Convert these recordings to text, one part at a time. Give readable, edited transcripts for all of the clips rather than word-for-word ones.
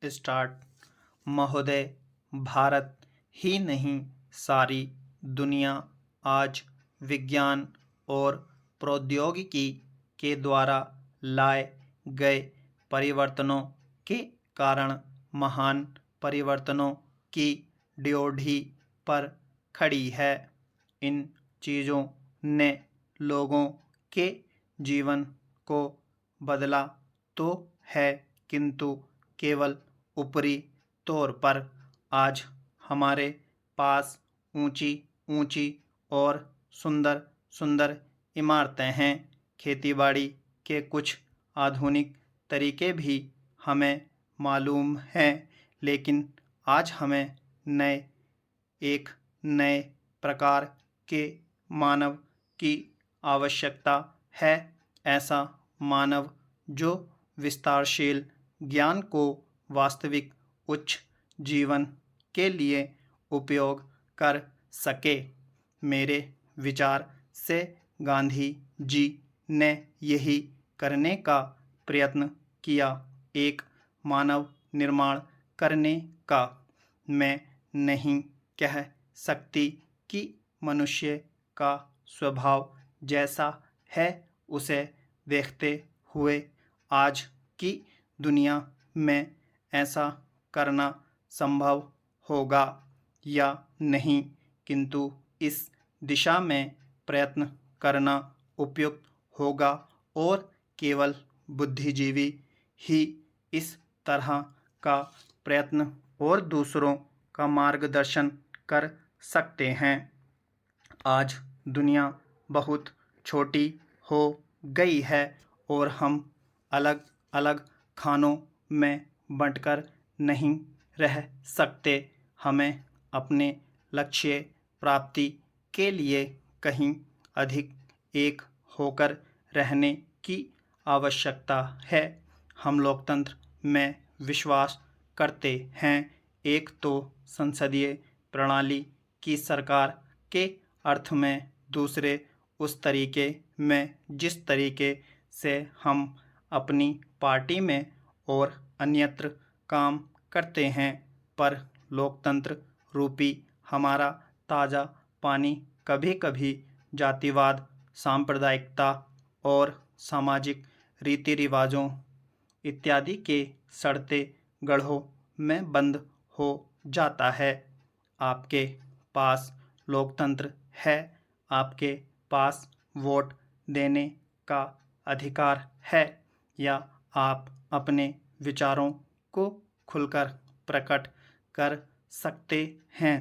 Start. महोदय, भारत ही नहीं सारी दुनिया आज विज्ञान और प्रौद्योगिकी के द्वारा लाए गए परिवर्तनों के कारण महान परिवर्तनों की ड्योढ़ी पर खड़ी है। इन चीज़ों ने लोगों के जीवन को बदला तो है, किंतु केवल ऊपरी तौर पर। आज हमारे पास ऊंची ऊंची और सुंदर सुंदर इमारतें हैं। खेतीबाड़ी के कुछ आधुनिक तरीके भी हमें मालूम हैं, लेकिन आज हमें एक नए प्रकार के मानव की आवश्यकता है। ऐसा मानव जो विस्तारशील ज्ञान को वास्तविक उच्च जीवन के लिए उपयोग कर सके। मेरे विचार से गांधी जी ने यही करने का प्रयत्न किया, एक मानव निर्माण करने का। मैं नहीं कह सकती कि मनुष्य का स्वभाव जैसा है उसे देखते हुए आज की दुनिया में ऐसा करना संभव होगा या नहीं, किंतु इस दिशा में प्रयत्न करना उपयुक्त होगा और केवल बुद्धिजीवी ही इस तरह का प्रयत्न और दूसरों का मार्गदर्शन कर सकते हैं। आज दुनिया बहुत छोटी हो गई है और हम अलग अलग खानों में बंटकर नहीं रह सकते। हमें अपने लक्ष्य प्राप्ति के लिए कहीं अधिक एक होकर रहने की आवश्यकता है। हम लोकतंत्र में विश्वास करते हैं। एक तो संसदीय प्रणाली की सरकार के अर्थ में, दूसरे उस तरीके में जिस तरीके से हम अपनी पार्टी में और अन्यत्र काम करते हैं। पर लोकतंत्र रूपी हमारा ताज़ा पानी कभी कभी जातिवाद, सांप्रदायिकता और सामाजिक रीति रिवाजों इत्यादि के सड़ते गड्ढों में बंद हो जाता है। आपके पास लोकतंत्र है, आपके पास वोट देने का अधिकार है, या आप अपने विचारों को खुलकर प्रकट कर सकते हैं।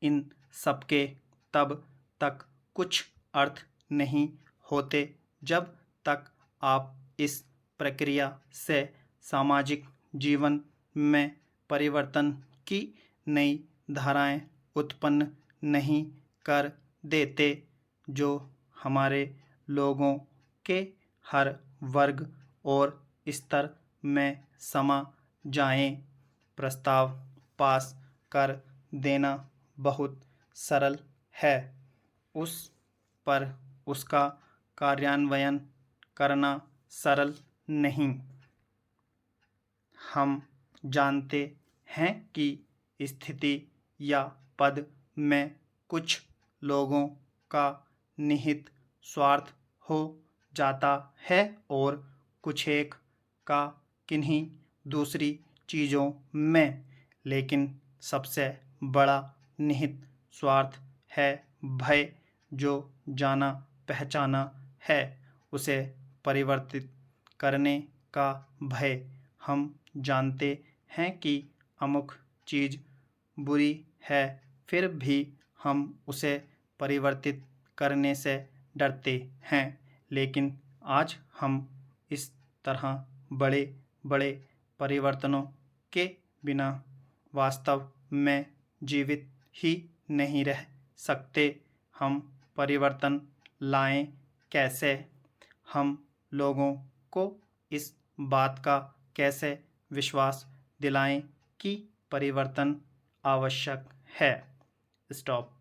इन सबके तब तक कुछ अर्थ नहीं होते जब तक आप इस प्रक्रिया से सामाजिक जीवन में परिवर्तन की नई धाराएं उत्पन्न नहीं कर देते, जो हमारे लोगों के हर वर्ग और स्तर में समा जाएं। प्रस्ताव पास कर देना बहुत सरल है, उस पर उसका कार्यान्वयन करना सरल नहीं। हम जानते हैं कि स्थिति या पद में कुछ लोगों का निहित स्वार्थ हो जाता है और कुछ एक का किन्हीं दूसरी चीज़ों में, लेकिन सबसे बड़ा निहित स्वार्थ है भय, जो जाना पहचाना है, उसे परिवर्तित करने का भय। हम जानते हैं कि अमुक चीज़ बुरी है, फिर भी हम उसे परिवर्तित करने से डरते हैं। लेकिन आज हम इस तरह बड़े बड़े परिवर्तनों के बिना वास्तव में जीवित ही नहीं रह सकते। हम परिवर्तन लाएं कैसे? हम लोगों को इस बात का कैसे विश्वास दिलाएं कि परिवर्तन आवश्यक है? स्टॉप।